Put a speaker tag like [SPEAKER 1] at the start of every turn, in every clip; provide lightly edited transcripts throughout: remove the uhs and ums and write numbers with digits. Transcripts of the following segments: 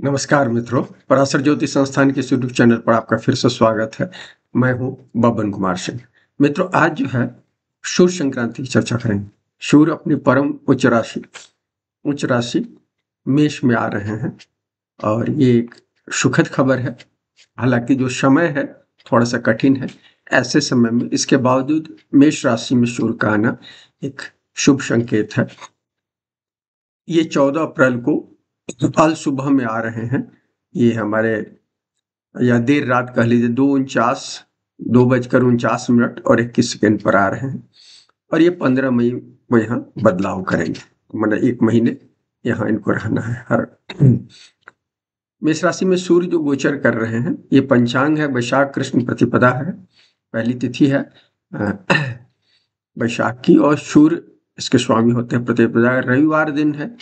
[SPEAKER 1] नमस्कार मित्रों, पराशर ज्योति संस्थान के इस यूट्यूब चैनल पर आपका फिर से स्वागत है। मैं हूं बबन कुमार सिंह। मित्रों, आज जो है सूर्य संक्रांति की चर्चा करेंगे। सूर्य अपनी परम उच्च राशि मेष में आ रहे हैं और ये एक सुखद खबर है। हालांकि जो समय है थोड़ा सा कठिन है। ऐसे समय में इसके बावजूद मेष राशि में सूर्य का आना एक शुभ संकेत है। ये 14 अप्रैल को कल सुबह में आ रहे हैं। ये हमारे या देर रात कह लीजिए 2:49 और 21 सेकेंड पर आ रहे हैं और ये 15 मई को यहाँ बदलाव करेंगे। मतलब 1 महीने यहाँ इनको रहना है। हर मेष राशि में सूर्य जो गोचर कर रहे हैं, ये पंचांग है, वैशाख कृष्ण प्रतिपदा है, पहली तिथि है वैशाख की, और सूर्य इसके स्वामी होते हैं प्रतिपदा। रविवार दिन है,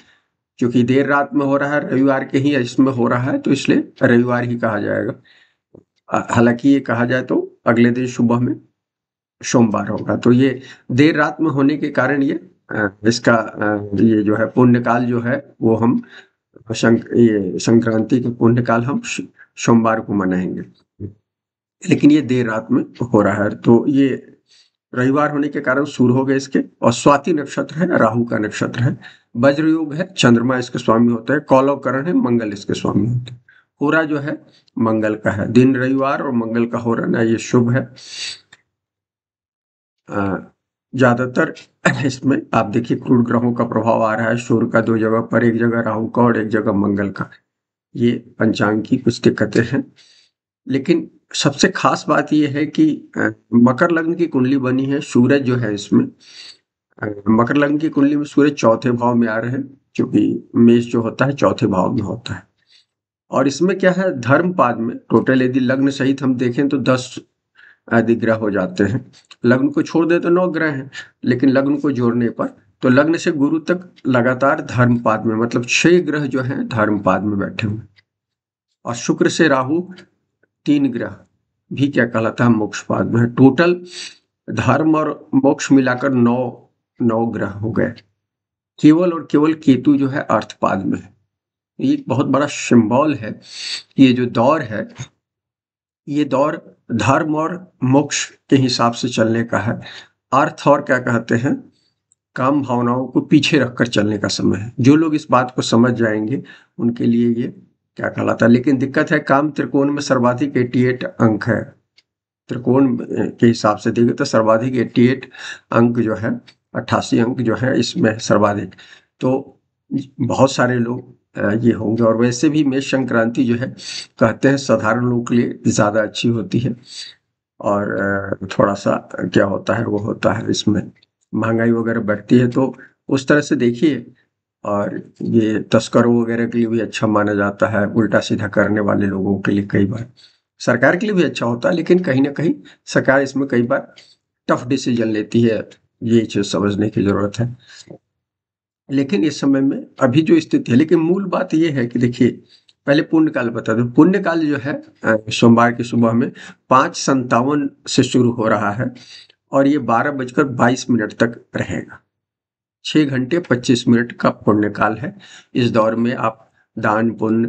[SPEAKER 1] क्योंकि देर रात में हो रहा है, रविवार के ही इसमें हो रहा है, तो इसलिए रविवार ही कहा जाएगा। हालांकि ये कहा जाए तो अगले दिन सुबह में सोमवार होगा। तो ये देर रात में होने के कारण इसका ये जो है पुण्यकाल जो है वो हम ये संक्रांति के पुण्यकाल हम सोमवार को मनाएंगे, लेकिन ये देर रात में हो रहा है। तो ये रविवार होने के कारण शुरू हो गए इसके। और स्वाति नक्षत्र है, राहु का नक्षत्र है, वज्र योग है, चंद्रमा इसके स्वामी होता है, कौलवकरण है, मंगल इसके स्वामी होते हैं। होरा जो है मंगल का है, दिन रविवार और मंगल का हो रहना ये शुभ है। ज्यादातर इसमें आप देखिए क्रूड ग्रहों का प्रभाव आ रहा है सूर्य का 2 जगह पर, एक जगह राहु का और एक जगह मंगल का। ये पंचांग की कुछ दिक्कतें हैं, लेकिन सबसे खास बात यह है कि मकर लग्न की कुंडली बनी है। सूरज जो है इसमें मकर लग्न की कुंडली में सूरज चौथे भाव में आ रहे हैं, क्योंकि मेष जो होता है चौथे भाव में होता है। और इसमें क्या है, धर्मपाद में टोटल यदि लग्न सहित हम देखें तो 10 आदि ग्रह हो जाते हैं। लग्न को छोड़ दे तो 9 ग्रह हैं, लेकिन लग्न को जोड़ने पर तो लग्न से गुरु तक लगातार धर्मपाद में, मतलब 6 ग्रह जो हैं धर्मपाद में बैठे हुए। और शुक्र से राहु 3 ग्रह भी क्या कहलाता है, मोक्षपाद में है। टोटल धर्म और मोक्ष मिलाकर 9 ग्रह हो गए। केवल और केवल केतु जो है अर्थपाद में है। ये एक बहुत बड़ा सिंबल है। ये जो दौर है, ये दौर धर्म और मोक्ष के हिसाब से चलने का है। अर्थ और क्या कहते हैं, काम भावनाओं को पीछे रखकर चलने का समय है। जो लोग इस बात को समझ जाएंगे उनके लिए ये क्या कहलाता है। लेकिन दिक्कत है, काम त्रिकोण में सर्वाधिक 88 अंक है। त्रिकोण के हिसाब से देखें तो सर्वाधिक 88 अंक जो है, 88 अंक जो है इसमें सर्वाधिक। तो बहुत सारे लोग ये होंगे। और वैसे भी मेष संक्रांति जो है कहते हैं साधारण लोगों के लिए ज्यादा अच्छी होती है। और थोड़ा सा क्या होता है, वो होता है इसमें महंगाई वगैरह बढ़ती है, तो उस तरह से देखिए। और ये तस्करों वगैरह के लिए भी अच्छा माना जाता है, उल्टा सीधा करने वाले लोगों के लिए कई बार। सरकार के लिए भी अच्छा होता है, लेकिन कहीं ना कहीं सरकार इसमें कई बार टफ डिसीजन लेती है, ये चीज समझने की जरूरत है। लेकिन इस समय में अभी जो स्थिति है, लेकिन मूल बात यह है कि देखिए, पहले पुण्यकाल बता दो। पुण्यकाल जो है सोमवार की सुबह में 5:57 से शुरू हो रहा है और ये 12:22 तक रहेगा। 6 घंटे 25 मिनट का पुण्यकाल है। इस दौर में आप दान पुण्य,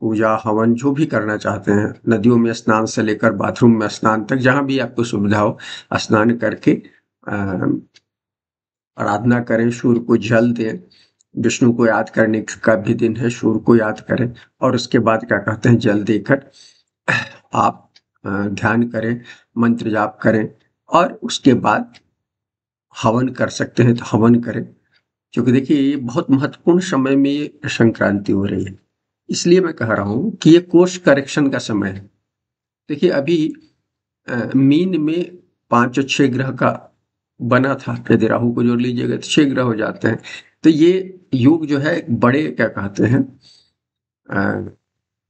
[SPEAKER 1] पूजा, हवन जो भी करना चाहते हैं, नदियों में स्नान से लेकर बाथरूम में स्नान तक, जहां भी आपको सुविधा हो, स्नान करके आराधना करें, सूर्य को जल दें। विष्णु को याद करने का भी दिन है, सूर्य को याद करें। और उसके बाद क्या कहते हैं, जल देकर आप ध्यान करें, मंत्र जाप करें, और उसके बाद हवन कर सकते हैं तो हवन करें। क्योंकि देखिए, ये बहुत महत्वपूर्ण समय में ये संक्रांति हो रही है। इसलिए मैं कह रहा हूं कि ये कोर्स करेक्शन का समय है। देखिए, अभी मीन में 5 और 6 ग्रह का बना था। यदि राहु को जोड़ लीजिएगा तो 6 ग्रह हो जाते हैं। तो ये योग जो है एक बड़े क्या कहते हैं,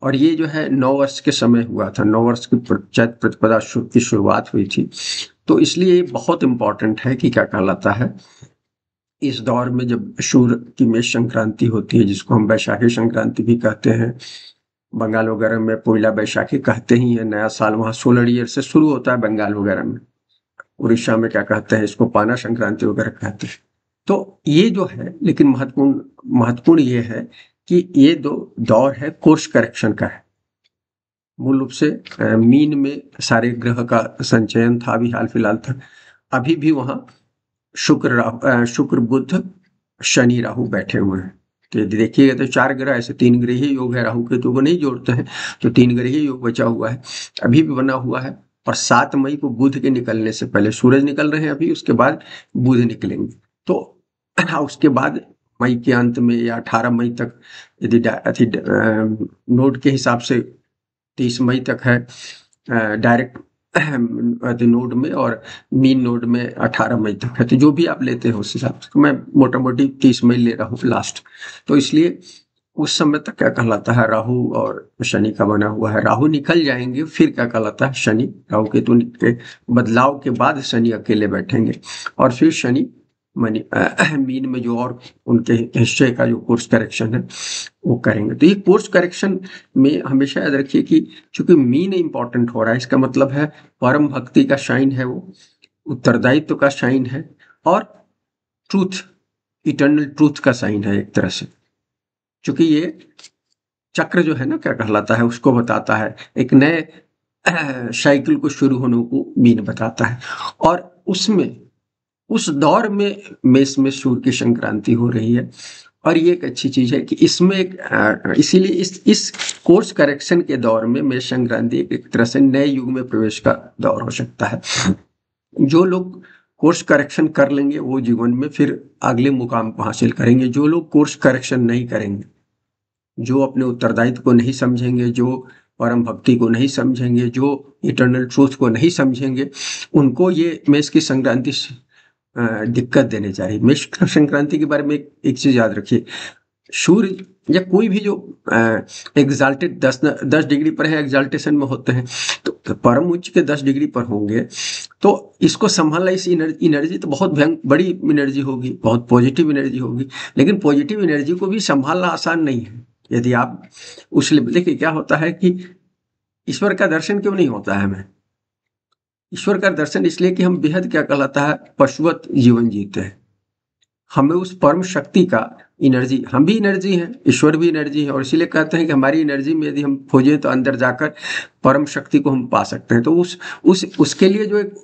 [SPEAKER 1] और ये जो है 9 वर्ष के समय हुआ था। 9 वर्ष की चैत्र प्रतिपदा की शुरुआत हुई थी। तो इसलिए ये बहुत इंपॉर्टेंट है कि क्या कहलाता है, इस दौर में जब सूर्य की मेष संक्रांति होती है, जिसको हम वैशाखी संक्रांति भी कहते हैं, बंगाल वगैरह में पोइला बैशाखी कहते ही है। नया साल वहाँ सोलर ईयर से शुरू होता है बंगाल वगैरह में। उड़ीसा में क्या कहते हैं, इसको पाना संक्रांति वगैरह कहते हैं। तो ये जो है, लेकिन महत्वपूर्ण ये है कि ये दो दौर है कोर्स करेक्शन का है। मूल रूप से मीन में सारे ग्रह का संचयन था अभी हाल फिलहाल तक। अभी भी वहां शुक्र बुध शनि राहु बैठे हुए हैं। तो यदि देखिएगा तो 4 ग्रह ऐसे 3 ग्रही योग है, राहु केतु को नहीं जोड़ते हैं तो 3 ग्रही योग बचा हुआ है, अभी भी बना हुआ है। और 7 मई को बुध के निकलने से पहले सूरज निकल रहे हैं अभी, उसके बाद बुध निकलेंगे। तो उसके बाद मई के अंत में या 18 मई तक यदि नोड के हिसाब से 30 मई तक है डायरेक्ट नोड में, और मीन नोड में 18 मई तक है। तो जो भी आप लेते हो उस हिसाब से, तो मैं मोटा मोटी 30 मई ले रहा हूँ लास्ट। तो इसलिए उस समय तक क्या कहलाता है, राहु और शनि का बना हुआ है। राहु निकल जाएंगे फिर क्या कहलाता है, शनि राहु केतु के बदलाव के बाद शनि अकेले बैठेंगे, और फिर शनि मीन में जो और उनके हिस्से का जो कोर्स करेक्शन है वो करेंगे। तो ये कोर्स करेक्शन में हमेशा याद रखिए कि चूंकि मीन इंपॉर्टेंट हो रहा है, इसका मतलब है परम भक्ति का शाइन है, वो उत्तरदायित्व का शाइन है, और ट्रूथ, इटर्नल ट्रूथ का साइन है एक तरह से। चूंकि ये चक्र जो है ना क्या कहलाता है, उसको बताता है, एक नए साइकिल को शुरू होने को मीन बताता है। और उसमें उस दौर में मेष में सूर्य की संक्रांति हो रही है, और ये एक अच्छी चीज है कि इसमें एक इसीलिए इस कोर्स करेक्शन के दौर में मेष संक्रांति एक तरह से नए युग में प्रवेश का दौर हो सकता है। जो लोग कोर्स करेक्शन कर लेंगे वो जीवन में फिर अगले मुकाम को हासिल करेंगे। जो लोग कोर्स करेक्शन नहीं करेंगे, जो अपने उत्तरदायित्व को नहीं समझेंगे, जो परम भक्ति को नहीं समझेंगे, जो इटर्नल ट्रूथ को नहीं समझेंगे, उनको ये मेष की संक्रांति दिक्कत देने जा रही है। मेष संक्रांति के बारे में एक चीज याद रखिए, सूर्य या कोई भी जो एग्जाल्टेड 10 डिग्री पर है, एग्जाल्टेशन में होते हैं, तो परम उच्च के 10 डिग्री पर होंगे, तो इसको संभालना, इस एनर्जी तो बहुत बड़ी एनर्जी होगी, बहुत पॉजिटिव एनर्जी होगी, लेकिन पॉजिटिव एनर्जी को भी संभालना आसान नहीं है। यदि आप उस देखिए क्या होता है कि ईश्वर का दर्शन क्यों नहीं होता है हमें? ईश्वर का दर्शन इसलिए कि हम बेहद क्या कहलाता है पशुवत जीवन जीते हैं। हमें उस परम शक्ति का एनर्जी, हम भी एनर्जी हैं, ईश्वर भी एनर्जी है, और इसीलिए कहते हैं कि हमारी एनर्जी में यदि हम खोजें तो अंदर जाकर परम शक्ति को हम पा सकते हैं। तो उसके लिए जो एक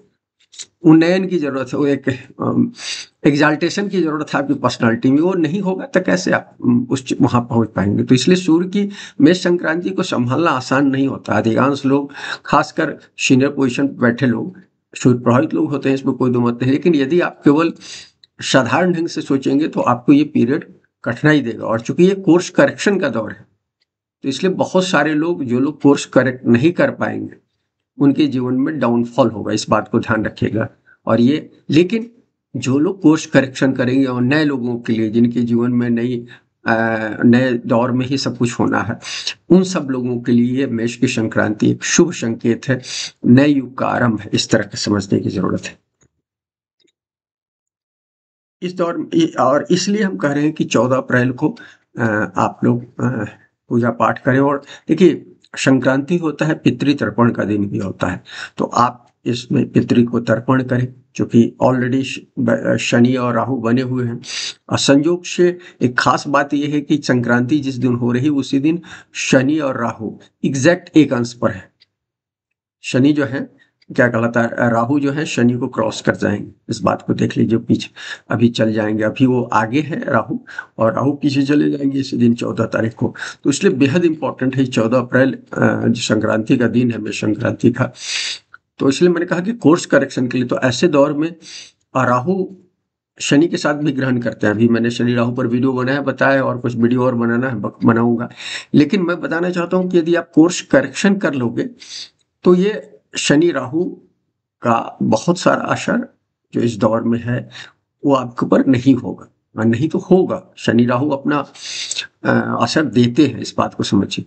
[SPEAKER 1] उन्नयन की जरूरत है, वो एक एग्जाल्टेशन की जरूरत है आपकी पर्सनालिटी में, वो नहीं होगा तो कैसे आप उस वहां पहुंच पाएंगे। तो इसलिए सूर्य की मेष संक्रांति को संभालना आसान नहीं होता। अधिकांश लोग, खासकर सीनियर पोजीशन पर बैठे लोग, सूर्य प्रभावित लोग होते हैं, इसमें कोई दो मत नहीं, लेकिन यदि आप केवल साधारण ढंग से सोचेंगे तो आपको ये पीरियड कठिनाई देगा। और चूंकि ये कोर्स करेक्शन का दौर है, तो इसलिए बहुत सारे लोग, जो लोग कोर्स करेक्ट नहीं कर पाएंगे, उनके जीवन में डाउनफॉल होगा, इस बात को ध्यान रखिएगा। और ये, लेकिन जो लोग कोर्स करेक्शन करेंगे, और नए लोगों के लिए जिनके जीवन में नए दौर में ही सब कुछ होना है, उन सब लोगों के लिए मेष की संक्रांति एक शुभ संकेत है, नए युग का आरंभ है, इस तरह से समझने की जरूरत है इस दौर में। और इसलिए हम कह रहे हैं कि 14 अप्रैल को आप लोग पूजा पाठ करें। और देखिए, संक्रांति होता है पितृ तर्पण का दिन भी होता है, तो आप इसमें पितृ को तर्पण करें, क्योंकि ऑलरेडी शनि और राहु बने हुए हैं। और संयोग से एक खास बात यह है कि संक्रांति जिस दिन हो रही उसी दिन शनि और राहु एग्जैक्ट एक अंश पर है। शनि जो है क्या कहलाता है, राहु जो है शनि को क्रॉस कर जाएंगे, इस बात को देख लीजिए, पीछे अभी चल जाएंगे, अभी वो आगे है राहु, और राहु पीछे चले जाएंगे इसी दिन 14 तारीख को। तो इसलिए बेहद इंपॉर्टेंट है 14 अप्रैल जो संक्रांति का दिन है, मेष संक्रांति का। तो इसलिए मैंने कहा कि कोर्स करेक्शन के लिए तो ऐसे दौर में राहु शनि के साथ भी ग्रहण करते हैं। अभी मैंने शनि राहु पर वीडियो बनाया, बताया, और कुछ वीडियो और बनाना है, बनाऊंगा। लेकिन मैं बताना चाहता हूँ कि यदि आप कोर्स करेक्शन कर लोगे तो ये शनि राहु का बहुत सारा असर जो इस दौर में है वो आपके ऊपर नहीं होगा, और नहीं तो होगा। शनि राहु अपना असर देते हैं, इस बात को समझिए।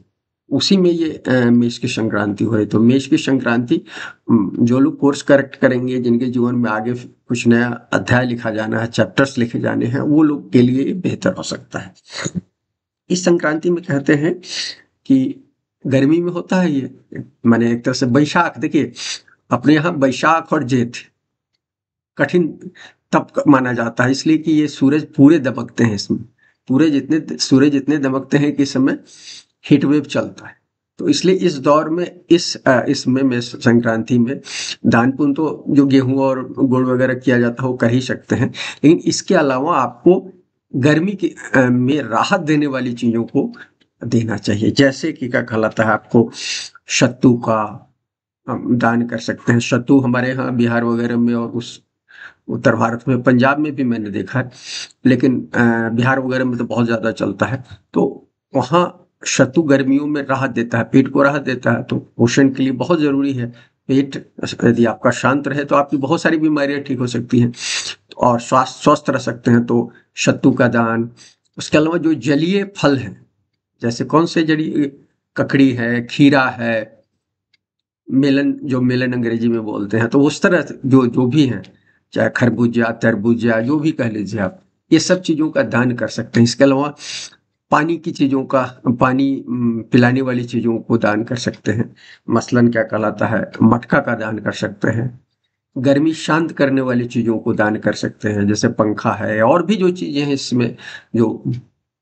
[SPEAKER 1] उसी में ये मेष की संक्रांति हुई। तो मेष की संक्रांति, जो लोग कोर्स करेक्ट करेंगे, जिनके जीवन में आगे कुछ नया अध्याय लिखा जाना है, चैप्टर्स लिखे जाने हैं, वो लोग के लिए बेहतर हो सकता है। इस संक्रांति में कहते हैं कि गर्मी में होता है ये, माने एक तरह से बैशाख, देखिए अपने यहाँ बैशाख और जेठ कठिन तप माना जाता है, इसलिए कि ये सूरज पूरे दबकते हैं इसमें। सूर्य जितने दमकते हैं कि इस समय हीट वेव चलता है। तो इसलिए इस दौर में इसमें में संक्रांति में दान पुण्य तो जो गेहूं और गुड़ वगैरह किया जाता है वो कर ही सकते हैं, लेकिन इसके अलावा आपको गर्मी की में राहत देने वाली चीजों को देना चाहिए। जैसे कि क्या कहलाता है, आपको सत्तू का दान कर सकते हैं। सत्तू हमारे यहाँ बिहार वगैरह में और उस उत्तर भारत में, पंजाब में भी मैंने देखा है, लेकिन बिहार वगैरह में तो बहुत ज़्यादा चलता है। तो वहाँ सत्तू गर्मियों में राहत देता है, पेट को राहत देता है, तो पोषण के लिए बहुत ज़रूरी है। पेट यदि आपका शांत रहे तो आपकी बहुत सारी बीमारियां ठीक हो सकती हैं और स्वस्थ रह सकते हैं। तो सत्तू का दान, उसके अलावा जो जलीय फल हैं, जैसे कौन से जड़ी, ककड़ी है, खीरा है, मेलन अंग्रेजी में बोलते हैं, तो उस तरह जो जो भी हैं, चाहे खरबूजा, तरबूजा, जो भी कह लीजिए आप, ये सब चीज़ों का दान कर सकते हैं। इसके अलावा पानी की चीज़ों का, पानी पिलाने वाली चीज़ों को दान कर सकते हैं। मसलन क्या कहलाता है, मटका का दान कर सकते हैं। गर्मी शांत करने वाली चीज़ों को दान कर सकते हैं, जैसे पंखा है, और भी जो चीज़ें हैं इसमें, जो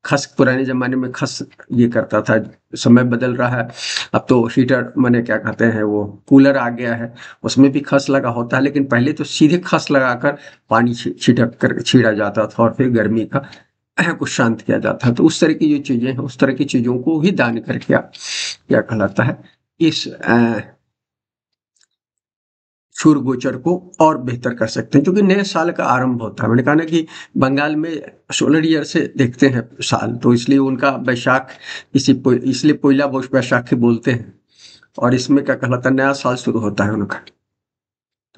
[SPEAKER 1] खस, पुराने ज़माने में खस ये करता था, समय बदल रहा है, अब तो हीटर माने क्या कहते हैं, वो कूलर आ गया है, उसमें भी खस लगा होता है, लेकिन पहले तो सीधे खस लगाकर पानी छिड़क कर छीड़ा जाता था और फिर गर्मी का को शांत किया जाता है। तो उस तरह की जो चीज़ें हैं, उस तरह की चीज़ों को ही दान करके आप क्या कहलाता है, इस सूर्य गोचर को और बेहतर कर सकते हैं, क्योंकि नए साल का आरंभ होता है। मैंने कहा ना कि बंगाल में सोलर ईयर से देखते हैं साल, तो इसलिए उनका बैसाख इसलिए पोइला बैसाखी बोलते हैं, और इसमें क्या कहलाता है, नया साल शुरू होता है उनका।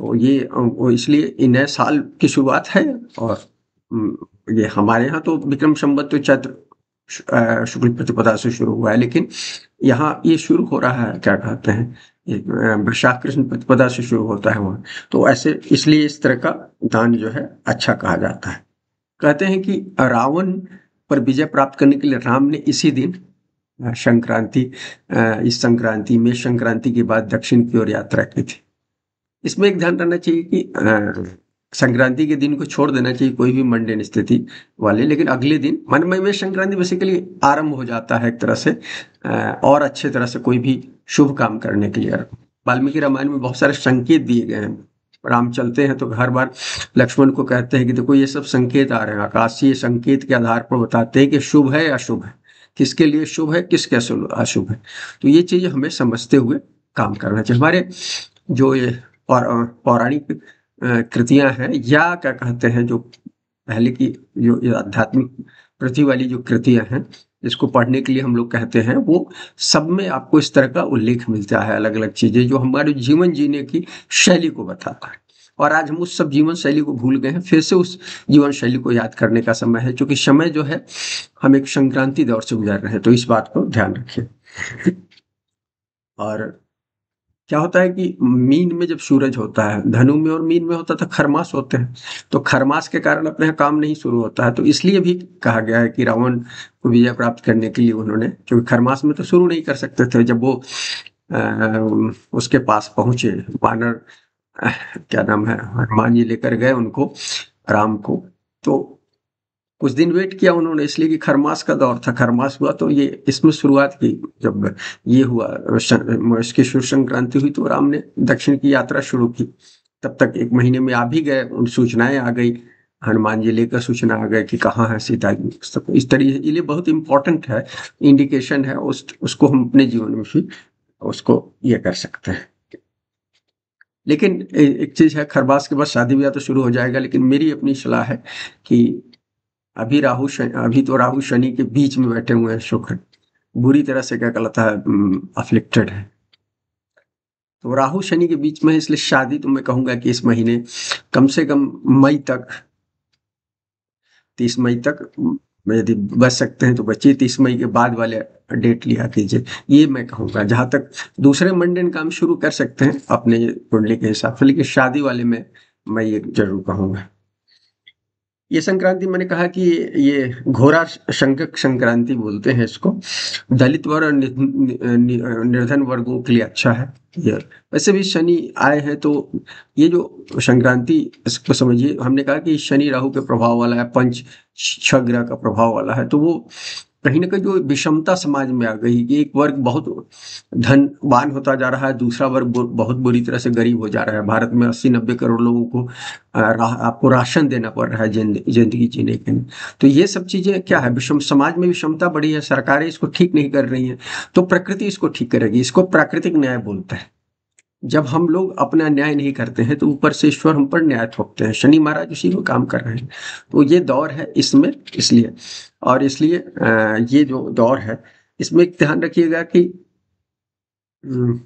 [SPEAKER 1] तो ये वो इसलिए ये नए साल की शुरुआत है। और ये हमारे यहाँ तो विक्रम संवत तो चैत्र शुक्ल प्रतिपदा से शुरू हुआ है, लेकिन यहाँ ये शुरू हो रहा है, क्या कहते हैं, वैशाख कृष्ण प्रतिपदा से शुरू होता है वहाँ। तो ऐसे इसलिए इस तरह का दान जो है अच्छा कहा जाता है। कहते हैं कि रावण पर विजय प्राप्त करने के लिए राम ने इसी दिन संक्रांति इस संक्रांति में संक्रांति के बाद दक्षिण की ओर यात्रा की थी। इसमें एक ध्यान रखना चाहिए कि संक्रांति के दिन को छोड़ देना चाहिए कोई भी मंडेन स्थिति वाले, लेकिन अगले दिन मन में संक्रांति बेसिकली आरंभ हो जाता है एक तरह से, और अच्छे तरह से कोई भी शुभ काम करने के लिए। वाल्मीकि रामायण में बहुत सारे संकेत दिए गए हैं। राम चलते हैं तो हर बार लक्ष्मण को कहते हैं कि देखो ये सब संकेत आ रहे हैं, आकाशीय संकेत के आधार पर बताते हैं कि शुभ है या अशुभ है, किसके लिए शुभ है, किसके अशुभ है। तो ये चीजें हमें समझते हुए काम करना चाहिए। हमारे जो ये पौराणिक कृतियां हैं, या क्या कहते हैं, जो पहले की जो आध्यात्मिक प्रति वाली जो कृतियां हैं, जिसको पढ़ने के लिए हम लोग कहते हैं, वो सब में आपको इस तरह का उल्लेख मिलता है, अलग अलग चीजें जो हमारे जीवन जीने की शैली को बताता है। और आज हम उस सब जीवन शैली को भूल गए हैं, फिर से उस जीवन शैली को याद करने का समय है, क्योंकि समय जो है हम एक संक्रांति दौर से गुजर रहे हैं। तो इस बात को ध्यान रखिए। और क्या होता है कि मीन में जब सूरज होता है, धनु में और मीन में होता था, खरमास होते हैं, तो खरमास के कारण अपने यहाँ काम नहीं शुरू होता है। तो इसलिए भी कहा गया है कि रावण को विजय प्राप्त करने के लिए उन्होंने, क्योंकि खरमास में तो शुरू नहीं कर सकते थे, जब वो उसके पास पहुंचे वानर, क्या नाम है, हनुमान जी लेकर गए उनको, राम को, तो कुछ दिन वेट किया उन्होंने, इसलिए कि खरमास का दौर था। खरमास हुआ तो ये इसमें शुरुआत की, जब ये हुआ इसकी शुभ संक्रांति हुई, तो राम ने दक्षिण की यात्रा शुरू की। तब तक 1 महीने में आ भी गए, उन सूचनाएं आ गई, हनुमान जी लेकर सूचना आ गए कि कहाँ है सीता जी। इस तरीके ये लिए बहुत इंपॉर्टेंट है, इंडिकेशन है, उसको हम अपने जीवन में भी उसको ये कर सकते हैं। लेकिन एक चीज है, खरमास के बाद शादी ब्याह तो शुरू हो जाएगा, लेकिन मेरी अपनी सलाह है कि अभी तो राहु शनि के बीच में बैठे हुए हैं, शुक्र बुरी तरह से क्या कहलाता है, अफ्लिक्टेड है। तो राहु शनि के बीच में है, इसलिए शादी तो मैं कहूंगा कि इस महीने कम से कम मई तक, 30 मई तक यदि बच सकते हैं तो बचिए, 30 मई के बाद वाले डेट लिया कीजिए, ये मैं कहूँगा। जहाँ तक दूसरे मंडेन काम शुरू कर सकते हैं अपने कुंडली के हिसाब से, लेकिन शादी वाले में मैं ये जरूर कहूँगा। ये संक्रांति मैंने कहा कि ये घोड़ा शंखक संक्रांति बोलते हैं इसको। दलित वर्ग और निर्धन वर्गों के लिए अच्छा है ये। वैसे भी शनि आए हैं तो ये जो संक्रांति, इसको समझिए, हमने कहा कि शनि राहु के प्रभाव वाला है, पंच छह ग्रह का प्रभाव वाला है, तो वो कहीं ना कहीं जो विषमता समाज में आ गई कि एक वर्ग बहुत धनवान होता जा रहा है, दूसरा वर्ग बहुत बुरी तरह से गरीब हो जा रहा है। भारत में 80-90 करोड़ लोगों को आपको राशन देना पड़ रहा है जिंदगी जीने के लिए। तो ये सब चीजें क्या है, विषम समाज में विषमता बढ़ी है, सरकारें इसको ठीक नहीं कर रही हैं, तो प्रकृति इसको ठीक करेगी। इसको प्राकृतिक न्याय बोलते हैं। जब हम लोग अपना न्याय नहीं करते हैं तो ऊपर से ईश्वर हम पर न्याय थोपते हैं। शनि महाराज उसी को काम कर रहे हैं। तो ये दौर है इसमें, इसलिए और इसलिए ये जो दौर है इसमें एक ध्यान रखिएगा कि हम्म,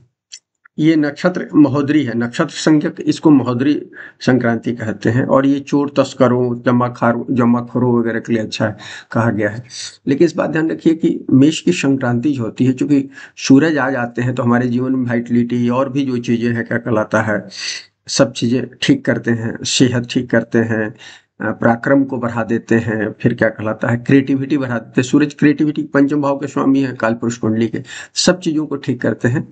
[SPEAKER 1] ये नक्षत्र महोदरी है, नक्षत्र संज्ञक इसको महोदरी संक्रांति कहते हैं, और ये चोर तस्करों जमाखोरों वगैरह के लिए अच्छा है कहा गया है। लेकिन इस बात ध्यान रखिए कि मेष की संक्रांति जो होती है, चूंकि सूरज आ जाते हैं तो हमारे जीवन में वाइटलिटी और भी जो चीजें हैं क्या कहलाता है, सब चीजें ठीक करते हैं, सेहत ठीक करते हैं, पराक्रम को बढ़ा देते हैं, फिर क्या कहलाता है क्रिएटिविटी बढ़ा देते हैं। सूरज क्रिएटिविटी पंचम भाव के स्वामी है, काल पुरुष कुंडली के, सब चीजों को ठीक करते हैं।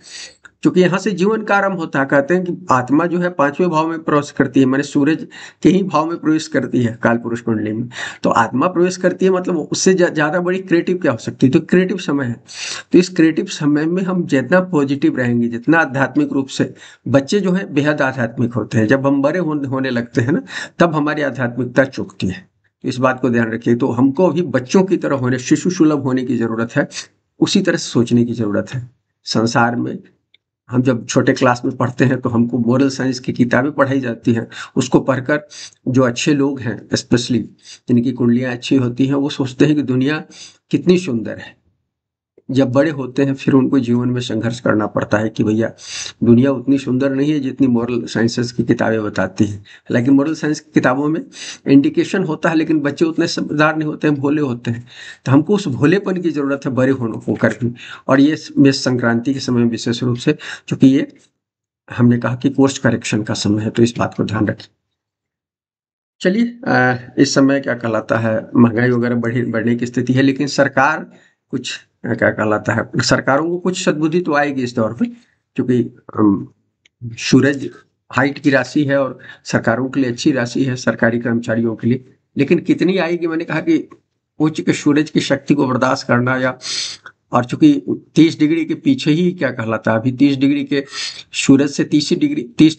[SPEAKER 1] क्योंकि यहाँ से जीवन का आरंभ होता है। कहते हैं कि आत्मा जो है पांचवें भाव में प्रवेश करती है, माने सूरज के ही भाव में प्रवेश करती है काल पुरुष कुंडली में। तो आत्मा प्रवेश करती है, मतलब उससे ज्यादा बड़ी क्रिएटिव क्या हो सकती है, तो क्रिएटिव समय है। तो इस क्रिएटिव समय में हम जितना पॉजिटिव रहेंगे, जितना आध्यात्मिक रूप से, बच्चे जो है बेहद आध्यात्मिक होते हैं, जब हम बड़े होने लगते हैं ना, तब हमारी आध्यात्मिकता चुकती है। तो इस बात को ध्यान रखिए। तो हमको अभी बच्चों की तरह होने, शिशु सुलभ होने की जरूरत है, उसी तरह से सोचने की जरूरत है। संसार में हम जब छोटे क्लास में पढ़ते हैं तो हमको मोरल साइंस की किताबें पढ़ाई जाती हैं। उसको पढ़कर जो अच्छे लोग हैं, स्पेशली जिनकी कुंडलियां अच्छी होती हैं, वो सोचते हैं कि दुनिया कितनी सुंदर है। जब बड़े होते हैं फिर उनको जीवन में संघर्ष करना पड़ता है कि भैया दुनिया उतनी सुंदर नहीं है जितनी मोरल साइंसेस की किताबें बताती हैं। हालांकि मोरल साइंस की किताबों में इंडिकेशन होता है, लेकिन बच्चे उतने समझदार नहीं होते हैं, भोले होते हैं। तो हमको उस भोलेपन की जरूरत है बड़े होकर भी। और ये मेष संक्रांति के समय विशेष रूप से, क्योंकि ये हमने कहा कि कोर्स करेक्शन का समय है, तो इस बात को ध्यान रखें। चलिए, इस समय क्या कहलाता है, महंगाई वगैरह बढ़ने की स्थिति है, लेकिन सरकार कुछ क्या कहलाता है, सरकारों को कुछ सद्बुद्धि तो आएगी इस दौर पे, क्योंकि सूरज हाइट की राशि है और सरकारों के लिए अच्छी राशि है, सरकारी कर्मचारियों के लिए। लेकिन कितनी आएगी, मैंने कहा कि उच्च के सूरज की शक्ति को बर्दाश्त करना, या और चूंकि 30 डिग्री के पीछे ही क्या कहलाता है, अभी 30 डिग्री के सूरज से 30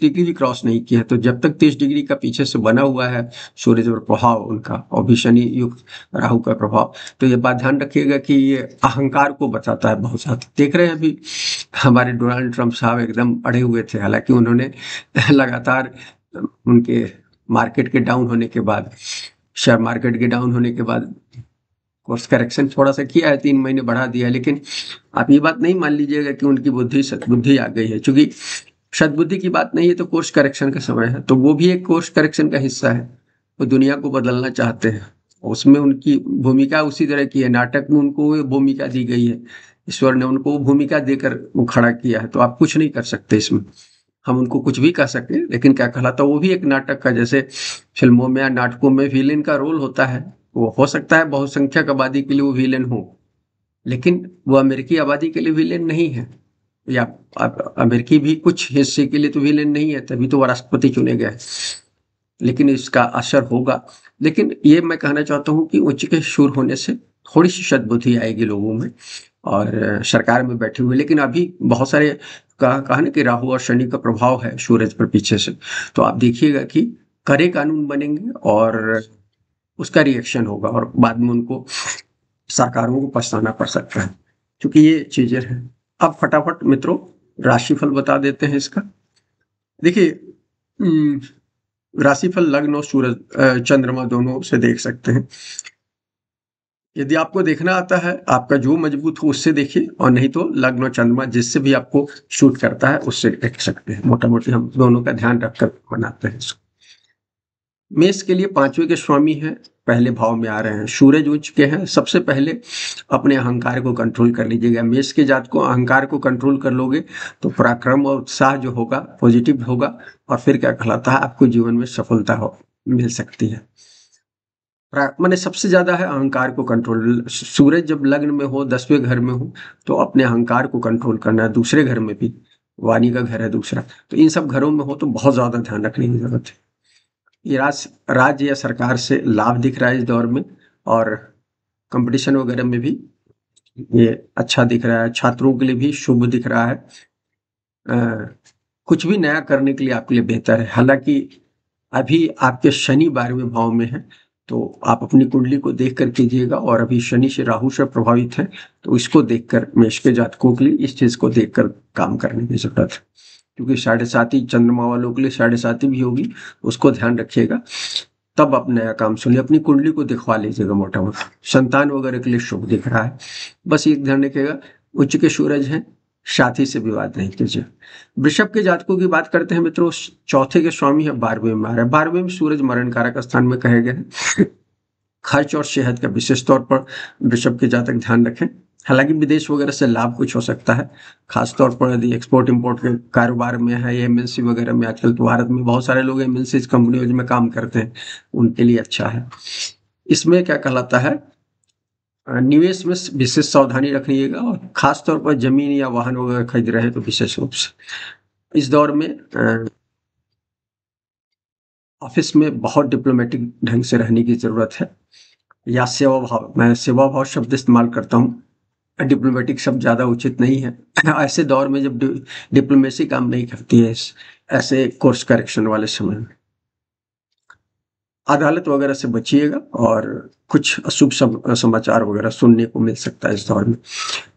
[SPEAKER 1] डिग्री भी क्रॉस नहीं किया है। तो जब तक 30 डिग्री का पीछे से बना हुआ है सूरज और प्रभाव उनका, और भी शनि युक्त राहु का प्रभाव, तो ये बात ध्यान रखिएगा कि ये अहंकार को बताता है बहुत ज्यादा। देख रहे हैं अभी हमारे डोनाल्ड ट्रंप साहब एकदम अड़े हुए थे, हालांकि उन्होंने लगातार उनके मार्केट के डाउन होने के बाद, शेयर मार्केट के डाउन होने के बाद कोर्स करेक्शन थोड़ा सा किया है, 3 महीने बढ़ा दिया है। लेकिन आप ये बात नहीं मान लीजिएगा कि उनकी बुद्धि सद्बुद्धि आ गई है, क्योंकि सद्बुद्धि की बात नहीं है, तो कोर्स करेक्शन का समय है, तो वो भी एक कोर्स करेक्शन का हिस्सा है। वो दुनिया को बदलना चाहते हैं, उसमें उनकी भूमिका उसी तरह की है। नाटक में उनको वो भूमिका दी गई है, ईश्वर ने उनको वो भूमिका देकर वो खड़ा किया है, तो आप कुछ नहीं कर सकते इसमें। हम उनको कुछ भी कह सकते, लेकिन क्या कहलाता, वो भी एक नाटक का, जैसे फिल्मों में या नाटकों में विलेन का रोल होता है, वो हो सकता है बहुसंख्यक आबादी के लिए वो विलेन हो, लेकिन वो अमेरिकी आबादी के लिए विलेन नहीं है, या अमेरिकी भी कुछ हिस्से के लिए तो विलेन नहीं है, तभी तो वो राष्ट्रपति चुने गए। लेकिन इसका असर होगा। लेकिन ये मैं कहना चाहता हूँ कि उच्च के शूर होने से थोड़ी सी सद्बुद्धि आएगी लोगों में और सरकार में बैठे हुए। लेकिन अभी बहुत सारे कहा ना कि राहु और शनि का प्रभाव है सूरज पर पीछे से, तो आप देखिएगा कि कड़े कानून बनेंगे और उसका रिएक्शन होगा, और बाद में उनको सरकारों को पछताना पड़ सकता है, क्योंकि ये चीजें हैं। अब फटाफट मित्रों राशिफल बता देते हैं इसका। देखिए, राशिफल लग्न और सूरज चंद्रमा दोनों से देख सकते हैं। यदि आपको देखना आता है, आपका जो मजबूत हो उससे देखिए, और नहीं तो लग्न और चंद्रमा जिससे भी आपको शूट करता है उससे देख सकते हैं। मोटा मोटी हम दोनों का ध्यान रखकर बनाते हैं इसको। मेष के लिए 5वें के स्वामी हैं, पहले भाव में आ रहे हैं, सूरज उच्च के हैं। सबसे पहले अपने अहंकार को कंट्रोल कर लीजिएगा। मेष के जात को अहंकार को कंट्रोल कर लोगे तो पराक्रम और उत्साह जो होगा पॉजिटिव होगा, और फिर क्या कहलाता है, आपको जीवन में सफलता मिल सकती है। माने सबसे ज्यादा है अहंकार को कंट्रोल। सूरज जब लग्न में हो, 10वें घर में हो, तो अपने अहंकार को कंट्रोल करना है। दूसरे घर में भी, वाणी का घर है दूसरा, तो इन सब घरों में हो तो बहुत ज्यादा ध्यान रखने की जरूरत है। ये राज्य या सरकार से लाभ दिख रहा है इस दौर में, और कंपटीशन वगैरह में भी ये अच्छा दिख रहा है। छात्रों के लिए भी शुभ दिख रहा है। अ, कुछ भी नया करने के लिए आपके लिए बेहतर है। हालांकि अभी आपके शनि 12वें भाव में है, तो आप अपनी कुंडली को देख कर कीजिएगा। और अभी शनि से राहु से प्रभावित है, तो इसको देखकर मेष के जातकों के लिए इस चीज को देखकर काम करने की जरूरत है। क्योंकि 7.5 चंद्रमा वालों के लिए 7.5 भी होगी, उसको ध्यान रखिएगा। तब आप नया काम सुनिए, अपनी कुंडली को दिखवा लीजिएगा। मोटा मोटा संतान वगैरह के लिए शुभ दिख रहा है। बस एक ध्यान रखिएगा, उच्च के सूरज हैं, साथी से विवाद नहीं कीजिए। वृषभ के जातकों की बात करते हैं मित्रों। चौथे के स्वामी है 12वें में आ रहा है। 12वें में सूरज मरण कारक स्थान में कहे गए हैं। खर्च और सेहत का विशेष तौर पर वृषभ के जातक ध्यान रखें। हालांकि विदेश वगैरह से लाभ कुछ हो सकता है, खासतौर पर यदि एक्सपोर्ट इंपोर्ट के कारोबार में है, एमएनसी वगैरह में। आजकल तो भारत में बहुत सारे लोग एमएनसी कंपनियों में काम करते हैं, उनके लिए अच्छा है। इसमें क्या कहलाता है, निवेश में विशेष सावधानी रखिएगा। और खासतौर पर जमीन या वाहन वगैरह खरीद रहे हैं तो विशेष रूप से इस दौर में ऑफिस में बहुत डिप्लोमेटिक ढंग से रहने की जरूरत है। या सेवा भाव, मैं सेवा भाव शब्द इस्तेमाल करता हूँ, डिप्लोमेटिक शब्द ज़्यादा उचित नहीं है। ऐसे दौर में जब डिप्लोमेसी काम नहीं करती है, ऐसे कोर्स करेक्शन वाले समय में अदालत वगैरह से बचिएगा। और कुछ अशुभ समाचार वगैरह सुनने को मिल सकता है इस दौर में।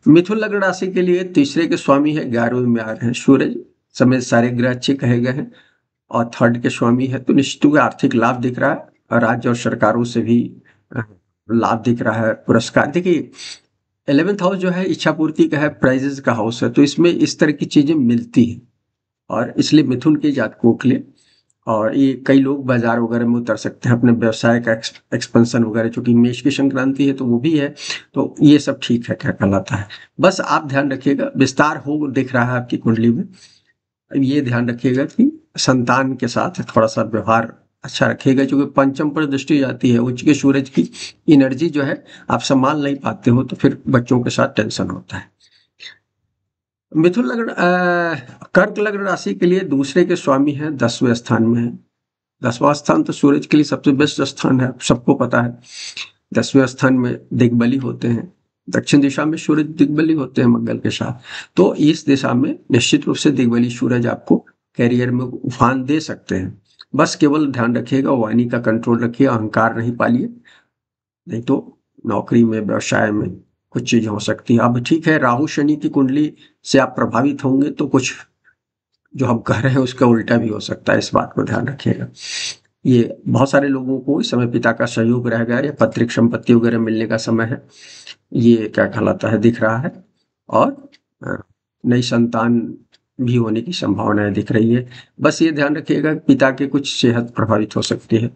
[SPEAKER 1] मिथुन लग्न राशि के लिए तीसरे के स्वामी है, 11वें में आ रहे हैं सूरज, समेत सारे ग्रह अच्छे कहे गए हैं। और थर्ड के स्वामी है, तो निश्चित रूप से आर्थिक लाभ दिख रहा है। और राज्य और सरकारों से भी लाभ दिख रहा है, पुरस्कार। देखिए 11th हाउस जो है इच्छा पूर्ति का है, प्राइजेस का हाउस है, तो इसमें इस तरह की चीजें मिलती हैं। और इसलिए मिथुन के जातकों के लिए, और ये कई लोग बाजार वगैरह में उतर सकते हैं, अपने व्यवसाय का एक्सपेंशन वगैरह, चूंकि मेष की संक्रांति है तो वो भी है, तो ये सब ठीक है, क्या कहलाता है। बस आप ध्यान रखिएगा, विस्तार हो दिख रहा है आपकी कुंडली में। ये ध्यान रखिएगा कि संतान के साथ थोड़ा सा व्यवहार अच्छा रखिएगा, क्योंकि पंचम पर दृष्टि जाती है। उच्च के सूरज की एनर्जी जो है आप संभाल नहीं पाते हो, तो फिर बच्चों के साथ टेंशन होता है। मिथुन लग्न कर्क लग्न राशि के लिए दूसरे के स्वामी है, 10वें स्थान में है। 10वां स्थान तो सूरज के लिए सबसे बेस्ट स्थान है, सबको पता है। 10वें स्थान में दिग्बली होते हैं, दक्षिण दिशा में सूरज दिग्बली होते हैं मंगल के साथ। तो इस दिशा में निश्चित रूप से दिग्बली सूरज आपको कैरियर में उफान दे सकते हैं। बस केवल ध्यान रखिएगा, वाणी का कंट्रोल रखिए, अहंकार नहीं पालिए, नहीं तो नौकरी में, व्यवसाय में कुछ चीज हो सकती है। अब ठीक है, राहु शनि की कुंडली से आप प्रभावित होंगे तो कुछ जो हम कह रहे हैं उसका उल्टा भी हो सकता है, इस बात को ध्यान रखिएगा। ये बहुत सारे लोगों को इस समय पिता का सहयोग रहेगा, या पैतृक संपत्ति वगैरह मिलने का समय है, ये क्या कहलाता है, दिख रहा है। और नई संतान भी होने की संभावनाएं दिख रही है। बस ये ध्यान रखिएगा, पिता के कुछ सेहत प्रभावित हो सकती है।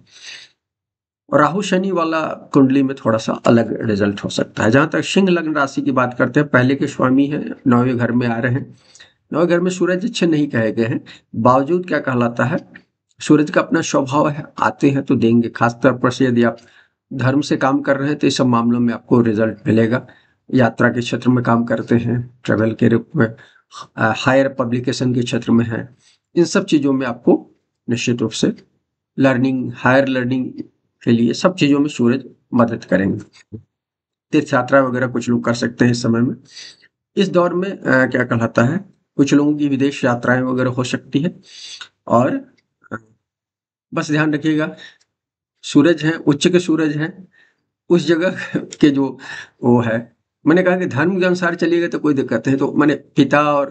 [SPEAKER 1] और राहु शनि वाला कुंडली में थोड़ा सा अलग रिजल्ट हो सकता है। जहां तक सिंह लग्न राशि की बात करते हैं, पहले के स्वामी है, 9वें घर में आ रहे हैं। 9वें घर में सूरज अच्छे नहीं कहे गए हैं, बावजूद क्या कहलाता है, सूरज का अपना स्वभाव है, आते हैं तो देंगे। खासतौर पर से यदि आप धर्म से काम कर रहे हैं तो इस सब मामलों में आपको रिजल्ट मिलेगा। यात्रा के क्षेत्र में काम करते हैं, ट्रेवल के रूप में, हायर पब्लिकेशन के क्षेत्र में है, इन सब चीजों में आपको निश्चित रूप से लर्निंग, हायर लर्निंग के लिए सब चीजों में सूरज मदद करेंगे। तीर्थ यात्रा वगैरह कुछ लोग कर सकते हैं इस समय में। इस दौर में क्या कहलाता है, कुछ लोगों की विदेश यात्राएं वगैरह हो सकती है। और बस ध्यान रखिएगा, सूरज है, उच्च के सूरज है, उस जगह के जो वो है, मैंने कहा कि धर्म के अनुसार चलिएगा तो कोई दिक्कत नहीं। तो मैंने पिता और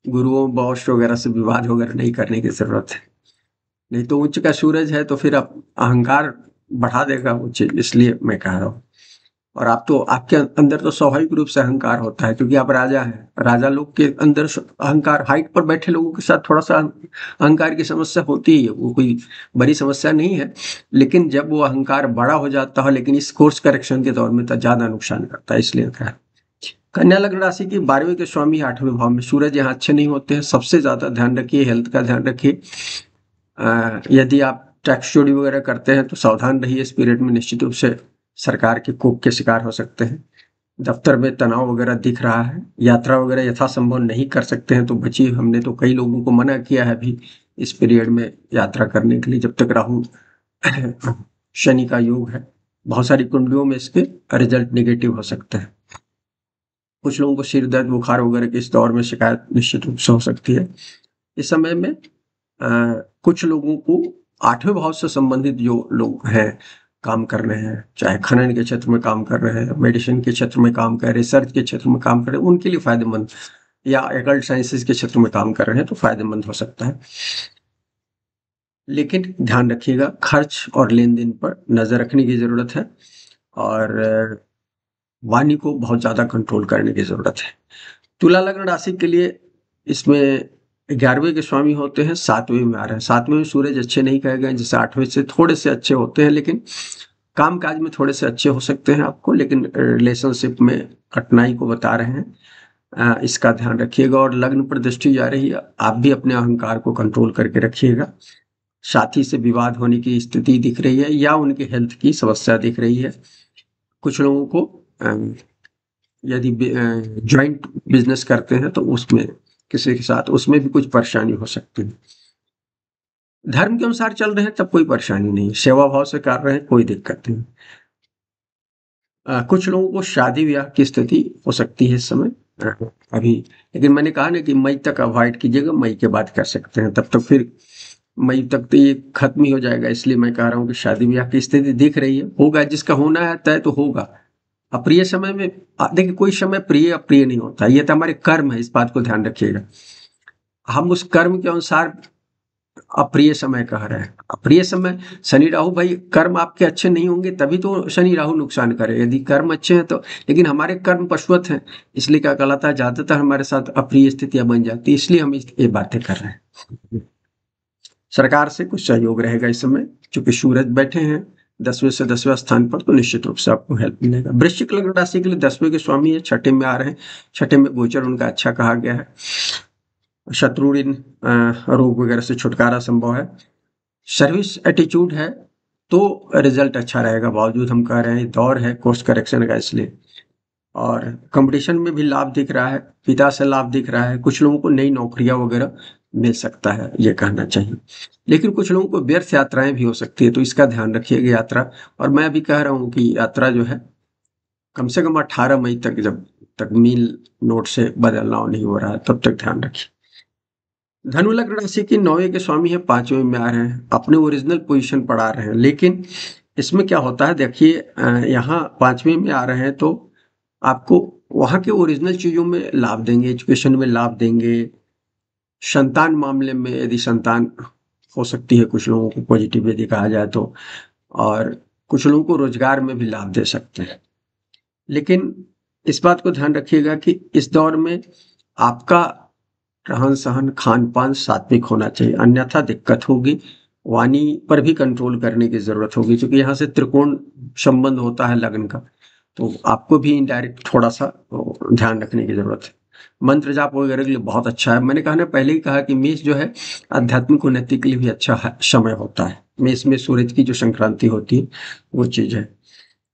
[SPEAKER 1] गुरुओं, बॉस वगैरह से विवाद वगैरह नहीं करने की जरूरत है। नहीं तो उच्च का सूरज है तो फिर आप अहंकार बढ़ा देगा वो चीज, इसलिए मैं कह रहा हूँ। और आप तो, आपके अंदर तो स्वाभाविक रूप से अहंकार होता है, क्योंकि आप राजा हैं। राजा लोग के अंदर अहंकार, हाइट पर बैठे लोगों के साथ थोड़ा सा अहंकार की समस्या होती है, वो कोई बड़ी समस्या नहीं है। लेकिन जब वो अहंकार बड़ा हो जाता है, लेकिन इस कोर्स करेक्शन के दौर में तो ज्यादा नुकसान करता है, इसलिए कहा। कन्या लग्न राशि की 12वें के स्वामी 8वें भाव में, सूरज यहाँ अच्छे नहीं होते हैं। सबसे ज्यादा ध्यान रखिए, हेल्थ का ध्यान रखिए। यदि आप टैक्स चोरी वगैरह करते हैं तो सावधान रहिए, इस पीरियड में निश्चित रूप से सरकार के कोप के शिकार हो सकते हैं। दफ्तर में तनाव वगैरह दिख रहा है, यात्रा वगैरह यथासंभव नहीं कर सकते हैं तो बचिए। हमने तो कई लोगों को मना किया है अभी इस पीरियड में यात्रा करने के लिए, जब तक राहु शनि का योग है। बहुत सारी कुंडलियों में इसके रिजल्ट नेगेटिव हो सकते हैं। कुछ लोगों को सिर दर्द, बुखार वगैरह की इस दौर में शिकायत निश्चित रूप से हो सकती है। इस समय में कुछ लोगों को 8वें भाव से संबंधित जो लोग हैं, काम कर रहे हैं, चाहे खनन के क्षेत्र में काम कर रहे हैं, मेडिसिन के क्षेत्र में काम कर रहे हैं, रिसर्च के क्षेत्र में काम कर रहे हैं, उनके लिए फायदेमंद, या एडल्ट साइंसेज के क्षेत्र में काम कर रहे हैं तो फायदेमंद हो सकता है। लेकिन ध्यान रखिएगा, खर्च और लेन-देन पर नज़र रखने की ज़रूरत है और वाणी को बहुत ज़्यादा कंट्रोल करने की ज़रूरत है। तुला लग्न राशि के लिए इसमें 11वें के स्वामी होते हैं, 7वें में आ रहे हैं। 7वें में सूरज अच्छे नहीं कहे गए, जैसे 8वें से थोड़े से अच्छे होते हैं, लेकिन काम-काज में थोड़े से अच्छे हो सकते हैं आपको, लेकिन रिलेशनशिप में कठिनाई को बता रहे हैं। इसका ध्यान रखिएगा और लग्न पर दृष्टि जा रही है, आप भी अपने अहंकार को कंट्रोल करके रखिएगा। साथी से विवाद होने की स्थिति दिख रही है या उनकी हेल्थ की समस्या दिख रही है। कुछ लोगों को यदि जॉइंट बिजनेस करते हैं तो उसमें किसी के साथ उसमें भी कुछ परेशानी हो सकती है। धर्म के अनुसार चल रहे हैं तब कोई परेशानी नहीं, सेवा भाव से कर रहे हैं कोई दिक्कत नहीं। कुछ लोगों को शादी ब्याह की स्थिति हो सकती है इस समय अभी, लेकिन मैंने कहा ना कि मई तक अवॉइड कीजिएगा, मई के बाद कर सकते हैं, तब तक फिर मई तक तो ये खत्म ही हो जाएगा। इसलिए मैं कह रहा हूँ कि शादी ब्याह की स्थिति दिख रही है, होगा, जिसका होना है तय तो होगा। अप्रिय समय में देखिए, कोई समय प्रिय अप्रिय नहीं होता, ये तो हमारे कर्म है, इस बात को ध्यान रखिएगा। हम उस कर्म के अनुसार अप्रिय समय कह रहे हैं। अप्रिय समय शनि राहु, भाई कर्म आपके अच्छे नहीं होंगे तभी तो शनि राहु नुकसान करे, यदि कर्म अच्छे हैं तो। लेकिन हमारे कर्म पशुवत हैं, इसलिए क्या कहलाता है, ज्यादातर हमारे साथ अप्रिय स्थितियां बन जाती है, इसलिए हम ये बातें कर रहे हैं। सरकार से कुछ सहयोग रहेगा इस समय, चूंकि सूरज बैठे हैं 10वें से 10वें स्थान पर, तो निश्चित रूप से आपको हेल्प मिलेगा। वृश्चिक लग्न राशि के लिए 10वें के स्वामी है, 6ठे में आ रहे हैं, 6ठे में गोचर उनका अच्छा कहा गया है। शत्रु ऋण रोग वगैरह से छुटकारा संभव है। सर्विस एटीट्यूड है तो रिजल्ट अच्छा रहेगा, बावजूद हम कह रहे हैं दौर है कोर्स करेक्शन का, इसलिए। और कंपटीशन में भी लाभ दिख रहा है, पिता से लाभ दिख रहा है। कुछ लोगों को नई नौकरियां वगैरह मिल सकता है, ये कहना चाहिए। लेकिन कुछ लोगों को व्यर्थ यात्राएं भी हो सकती है, तो इसका ध्यान रखिएगा यात्रा। और मैं भी कह रहा हूँ कि यात्रा जो है कम से कम 18 मई तक, जब तक मील नोट से बदलना नहीं हो रहा है, तब तक ध्यान रखिए। धनु लग्न राशि की 9वें के स्वामी है, 5वें में आ रहे हैं, अपने ओरिजिनल पोजीशन पर आ रहे हैं। लेकिन इसमें क्या होता है देखिए, यहाँ 5वें में आ रहे हैं तो आपको वहाँ के ओरिजिनल चीज़ों में लाभ देंगे, एजुकेशन में लाभ देंगे, संतान मामले में यदि संतान हो सकती है कुछ लोगों को पॉजिटिव यदि कहा जाए तो, और कुछ लोगों को रोजगार में भी लाभ दे सकते हैं। लेकिन इस बात को ध्यान रखिएगा कि इस दौर में आपका रहन सहन खान पान सात्विक होना चाहिए, अन्यथा दिक्कत होगी। वाणी पर भी कंट्रोल करने की जरूरत होगी, क्योंकि यहाँ से त्रिकोण संबंध होता है लग्न का, तो आपको भी इनडायरेक्ट थोड़ा सा ध्यान रखने की जरूरत है। मंत्र जाप वगैरह के लिए बहुत अच्छा है। मैंने कहा ना, पहले ही कहा कि मेष जो है आध्यात्मिक उन्नति के लिए भी अच्छा समय होता है। मेष में सूरज की जो संक्रांति होती है वो चीज है।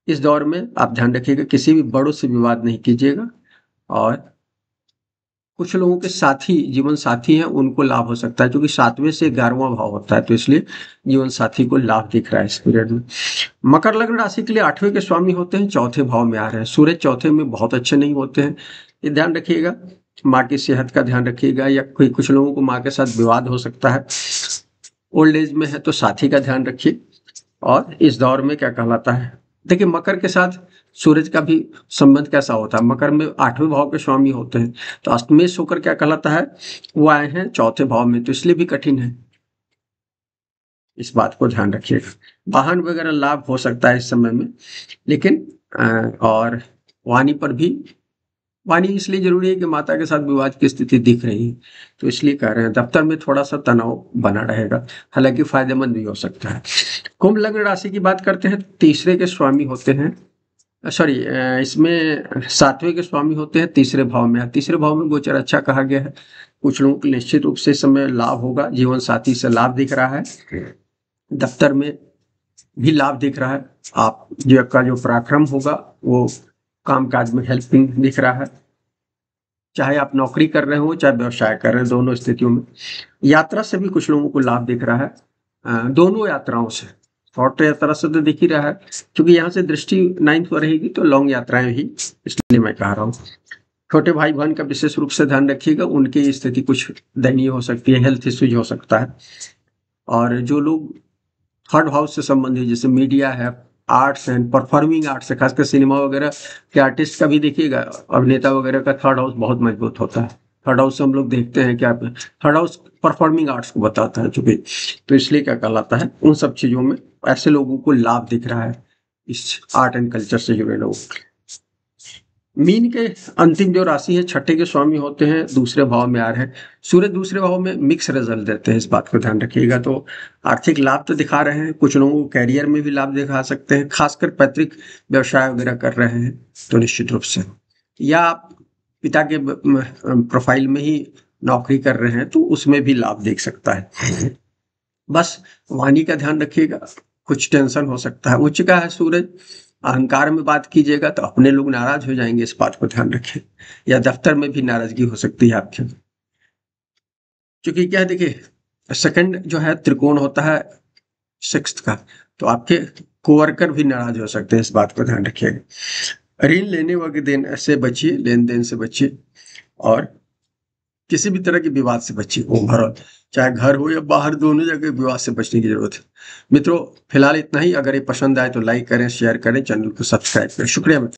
[SPEAKER 1] इस दौर में आप ध्यान रखिएगा, किसी भी बड़ों से विवाद नहीं कीजिएगा। और कुछ लोगों के साथी, जीवन साथी हैं, उनको लाभ हो सकता है, क्योंकि 7वें से 11वां भाव होता है, तो इसलिए जीवन साथी को लाभ दिख रहा है इस पीरियड में। मकर लग्न राशि के लिए 8वें के स्वामी होते हैं, 4थे भाव में आ रहे हैं। सूरज 4थे में बहुत अच्छे नहीं होते हैं, ये ध्यान रखिएगा। माँ की सेहत का ध्यान रखिएगा, या कोई कुछ लोगों को माँ के साथ विवाद हो सकता है। ओल्ड एज में है तो साथी का ध्यान रखिए। और इस दौर में क्या कहलाता है, देखिए मकर के साथ सूरज का भी संबंध कैसा होता है, मकर में 8वें भाव के स्वामी होते हैं, तो अष्टमेश होकर क्या कहलाता है, वो आए हैं 4थे भाव में, तो इसलिए भी कठिन है। इस बात को ध्यान रखिएगा। वाहन वगैरह लाभ हो सकता है इस समय में, लेकिन और वाणी पर भी, वाणी इसलिए जरूरी है कि माता के साथ विवाद की स्थिति दिख रही है, तो इसलिए कह रहे हैं। दफ्तर में थोड़ा सा तनाव बना रहेगा, हालांकि फायदेमंद भी हो सकता है। कुंभ लग्न राशि की बात करते हैं, तीसरे के स्वामी होते हैं, सॉरी इसमें 7वें के स्वामी होते हैं, तीसरे भाव में। तीसरे भाव में गोचर अच्छा कहा गया है। कुछ लोगों को निश्चित रूप से इस समय लाभ होगा, जीवन साथी से लाभ दिख रहा है। दफ्तर में भी लाभ दिख रहा है। आप जो का जो पराक्रम होगा वो कामकाज में हेल्पिंग दिख रहा है। चाहे आप नौकरी कर रहे हो चाहे व्यवसाय कर रहे हैं, दोनों स्थितियों में यात्रा से भी कुछ लोगों को लाभ दिख रहा है। दोनों यात्राओं से, शॉर्ट यात्रा से तो दिख ही रहा है, क्योंकि यहाँ से दृष्टि 9th पर रहेगी तो लॉन्ग यात्राएं ही, इसलिए मैं कह रहा हूँ। छोटे भाई बहन का विशेष रूप से ध्यान रखिएगा, उनकी स्थिति कुछ दयनीय हो सकती है, हेल्थ इश्यूज हो सकता है। और जो लोग थर्ड हाउस से संबंधित जैसे मीडिया है, आर्ट्स एंड परफॉर्मिंग आर्ट्स है, खासकर सिनेमा वगैरह के आर्टिस्ट का भी देखिएगा, अभिनेता वगैरह का थर्ड हाउस बहुत मजबूत होता है। थर्ड हाउस से हम लोग देखते हैं क्या, थर्ड हाउस परफॉर्मिंग आर्ट्स को बताता है चूंकि, तो इसलिए क्या कहलाता है, उन सब चीजों में ऐसे लोगों को लाभ दिख रहा है इस आर्ट एंड कल्चर से जुड़े लोगों को। मीन के अंतिम जो राशि है, छठे के स्वामी होते हैं, दूसरे भाव में आ रहे हैं। सूर्य दूसरे भाव में मिक्स रिजल्ट देते हैं, इस बात को ध्यान रखिएगा। तो आर्थिक लाभ तो दिखा रहे हैं, कुछ लोगों को कैरियर में भी लाभ दिखा सकते हैं, खासकर पैतृक व्यवसाय वगैरह कर रहे हैं तो निश्चित रूप से, या आप पिता के प्रोफाइल में ही नौकरी कर रहे हैं तो उसमें भी लाभ देख सकता है। बस वाणी का ध्यान रखिएगा, कुछ टेंशन हो सकता है। उच्च का है सूरज, अहंकार में बात कीजिएगा तो अपने लोग नाराज हो जाएंगे, इस बात को ध्यान रखें, या दफ्तर में भी नाराजगी हो सकती है आपकी। क्योंकि क्या है, देखिए सेकंड जो है त्रिकोण होता है सिक्स्थ का, तो आपके कोवर्कर भी नाराज हो सकते हैं, इस बात को ध्यान रखिएगा। ऋण लेने वगैरह देने से बचिए, लेन देन से बचिए, और किसी भी तरह के विवाद से बचिए ओवरऑल, चाहे घर हो या बाहर, दोनों जगह विवाद से बचने की जरूरत है। मित्रों फिलहाल इतना ही। अगर ये पसंद आए तो लाइक करें, शेयर करें, चैनल को सब्सक्राइब करें। शुक्रिया मित्रों।